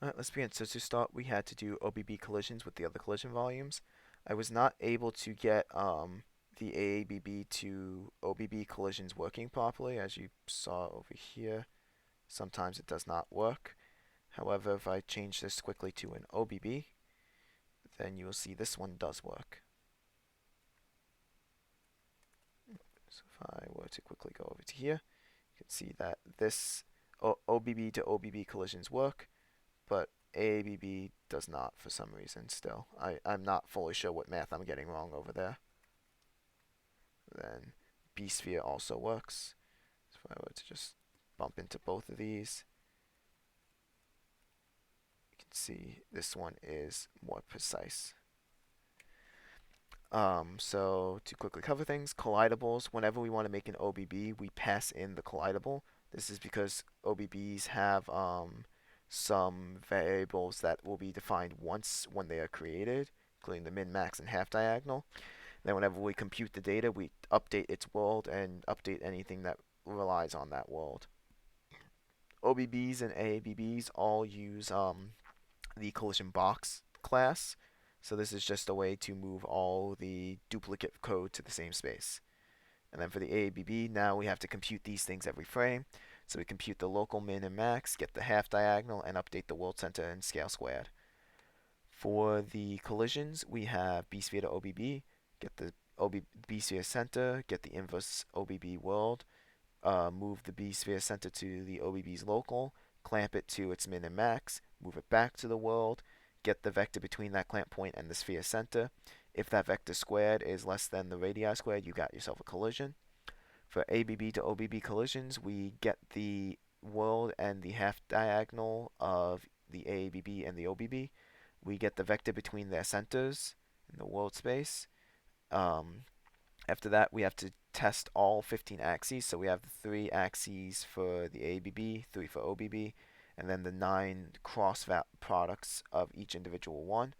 Alright, let's begin. So to start, we had to do OBB collisions with the other collision volumes. I was not able to get the AABB to OBB collisions working properly, as you saw over here. Sometimes it does not work. However, if I change this quickly to an OBB, then you will see this one does work. So if I were to quickly go over to here, you can see that this OBB to OBB collisions work, but AABB does not for some reason still. I'm not fully sure what math I'm getting wrong over there. Then B-sphere also works. So if I were to just bump into both of these, you can see this one is more precise. So to quickly cover things, collidables, whenever we want to make an OBB, we pass in the collidable. This is because OBBs have some variables that will be defined once when they are created, including the min, max, and half diagonal. Then whenever we compute the data, we update its world and update anything that relies on that world. OBBs and AABBs all use the collision box class. So this is just a way to move all the duplicate code to the same space. And then for the AABB, now we have to compute these things every frame. So we compute the local min and max, get the half diagonal, and update the world center and scale squared. For the collisions, we have B-sphere to OBB, get the B-sphere center, get the inverse OBB world, move the B-sphere center to the OBB's local, clamp it to its min and max, move it back to the world, get the vector between that clamp point and the sphere center. If that vector squared is less than the radii squared, you got yourself a collision. For ABB to OBB collisions, we get the world and the half diagonal of the AABB and the OBB. We get the vector between their centers in the world space. After that, we have to test all 15 axes. So we have the 3 axes for the ABB, 3 for OBB, and then the 9 cross products of each individual one.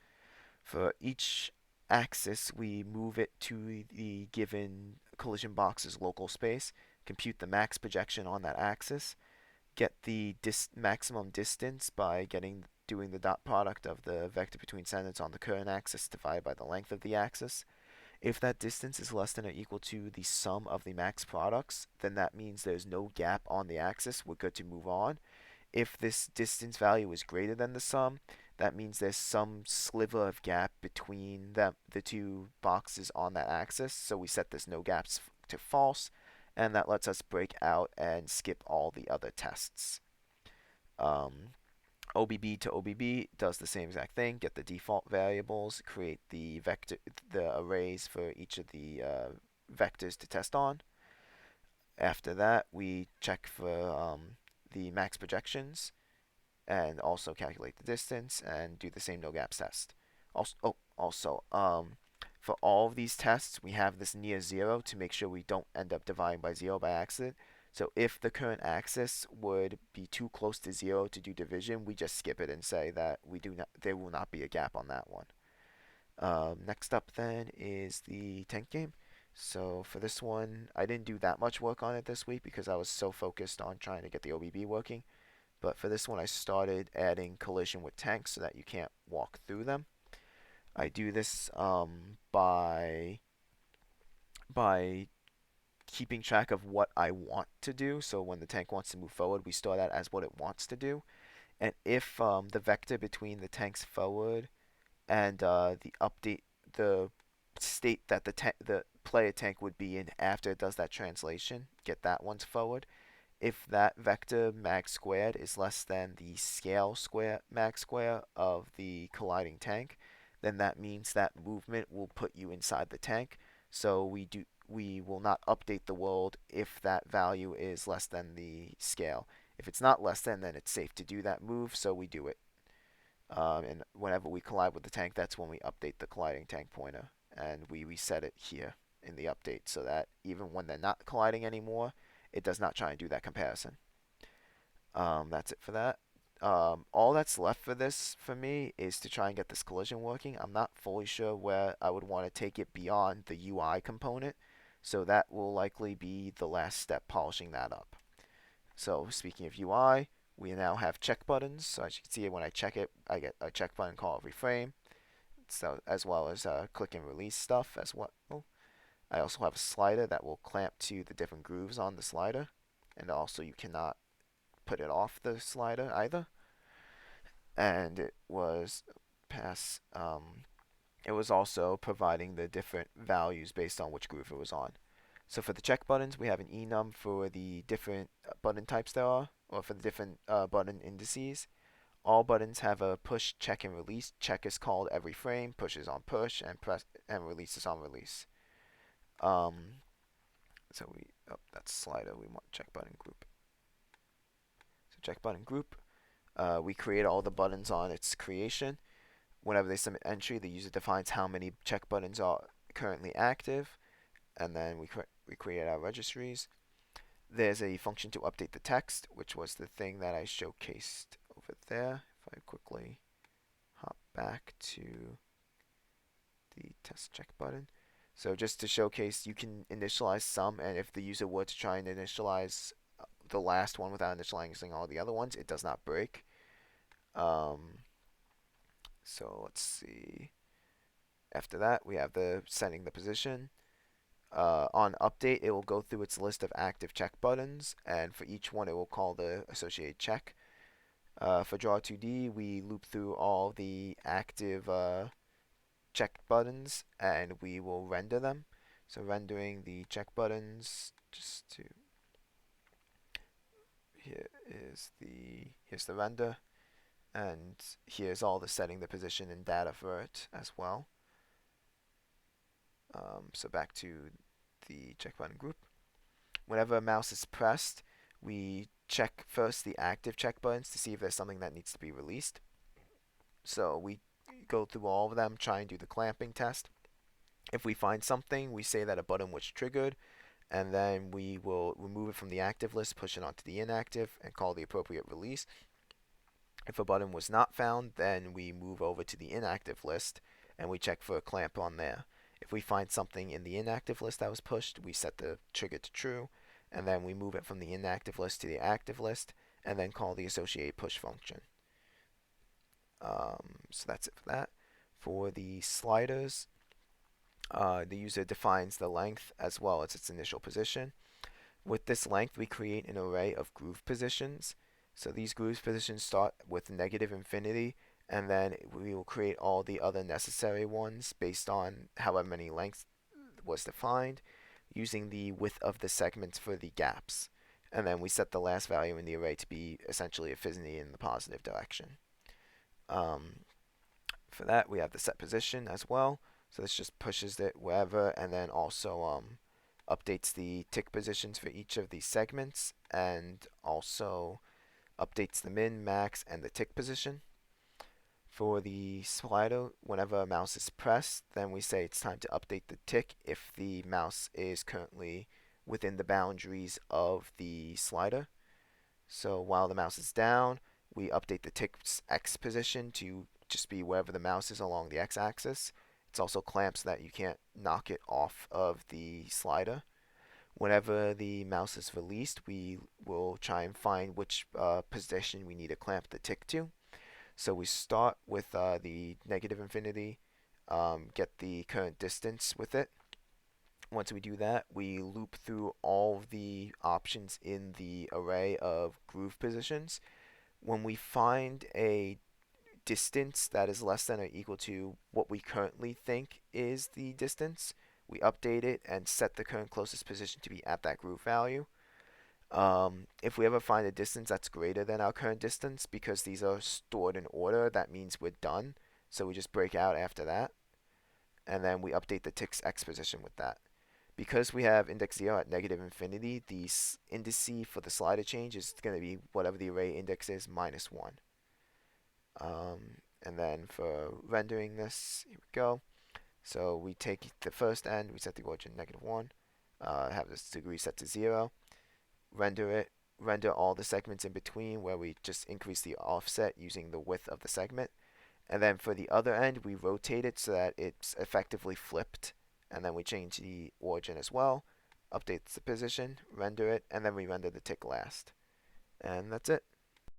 For each axis, we move it to the given collision box's local space, compute the max projection on that axis, get the maximum distance by doing the dot product of the vector between centers on the current axis divided by the length of the axis. If that distance is less than or equal to the sum of the max products, then that means there's no gap on the axis. We're good to move on. If this distance value is greater than the sum, that means there's some sliver of gap between the two boxes on that axis. So we set this no gaps to false, and that lets us break out and skip all the other tests. OBB to OBB does the same exact thing. Get the default variables, create the arrays for each of the vectors to test on. After that, we check for the max projections and also calculate the distance and do the same no gaps test. Also, for all of these tests, we have this near zero to make sure we don't end up dividing by zero by accident. So if the current axis would be too close to zero to do division, we just skip it and say that there will not be a gap on that one. Next up then is the tank game. So for this one, I didn't do that much work on it this week because I was so focused on trying to get the OBB working. But for this one, I started adding collision with tanks so that you can't walk through them. I do this by keeping track of what I want to do. So when the tank wants to move forward, we store that as what it wants to do. And if the vector between the tanks forward and the state that the player tank would be in after it does that translation, get that one's forward. If that vector mag squared is less than the scale square mag square of the colliding tank, then that means that movement will put you inside the tank. So we will not update the world if that value is less than the scale. If it's not less than, then it's safe to do that move, so we do it. And whenever we collide with the tank, that's when we update the colliding tank pointer, and we reset it here in the update so that even when they're not colliding anymore, it does not try and do that comparison. That's it for that. All that's left for this for me is to try and get this collision working. I'm not fully sure where I would want to take it beyond the UI component, so that will likely be the last step, polishing that up. So speaking of UI, we now have check buttons. So as you can see, when I check it, I get a check button called reframe. So as well as click and release stuff as well. I also have a slider that will clamp to the different grooves on the slider, and also you cannot put it off the slider either. And it was pass. It was also providing the different values based on which groove it was on. So for the check buttons, we have an enum for the different button types there are, or for the different button indices. All buttons have a push, check, and release. Check is called every frame, push is on push, and press and release is on release. So that's slider. We want check button group. So check button group. We create all the buttons on its creation. Whenever they submit entry, the user defines how many check buttons are currently active, and then we create our registries. There's a function to update the text, which was the thing that I showcased over there. If I quickly hop back to the test check button. So just to showcase, you can initialize some, and if the user were to try and initialize the last one without initializing all the other ones, it does not break. So let's see. After that, we have the setting the position. On update, it will go through its list of active check buttons, and for each one, it will call the associated check. For Draw 2D, we loop through all the active check buttons, and we will render them. So rendering the check buttons, here's the render, and here's all the setting the position and data for it as well. So back to the check button group. Whenever a mouse is pressed, we check first the active check buttons to see if there's something that needs to be released. So we go through all of them, try and do the clamping test. If we find something, we say that a button was triggered, and then we will remove it from the active list, push it onto the inactive, and call the appropriate release. If a button was not found, then we move over to the inactive list, and we check for a clamp on there. If we find something in the inactive list that was pushed, we set the trigger to true, and then we move it from the inactive list to the active list, and then call the associated push function. So that's it for that. For the sliders, the user defines the length as well as its initial position. With this length, we create an array of groove positions. So these groove positions start with negative infinity, and then we will create all the other necessary ones based on however many lengths was defined, using the width of the segments for the gaps. And then we set the last value in the array to be essentially affinity in the positive direction. For that, we have the set position as well. So this just pushes it wherever, and then also updates the tick positions for each of these segments, and also updates the min, max, and the tick position. For the slider, whenever a mouse is pressed, then we say it's time to update the tick if the mouse is currently within the boundaries of the slider. So while the mouse is down, we update the tick's X position to just be wherever the mouse is along the X-axis. It's also clamped so that you can't knock it off of the slider. Whenever the mouse is released, we will try and find which position we need to clamp the tick to. So we start with the negative infinity, get the current distance with it. Once we do that, we loop through all of the options in the array of groove positions. When we find a distance that is less than or equal to what we currently think is the distance, we update it and set the current closest position to be at that groove value. If we ever find a distance that's greater than our current distance, because these are stored in order, that means we're done. So we just break out after that. And then we update the tick's X position with that. Because we have index 0 at negative infinity, the indice for the slider change is going to be whatever the array index is minus 1. And then for rendering this, here we go. So we take the first end, we set the origin -1, have this degree set to 0, render it, render all the segments in between where we just increase the offset using the width of the segment. And then for the other end, we rotate it so that it's effectively flipped. And then we change the origin as well, update the position, render it, and then we render the tick last. And that's it.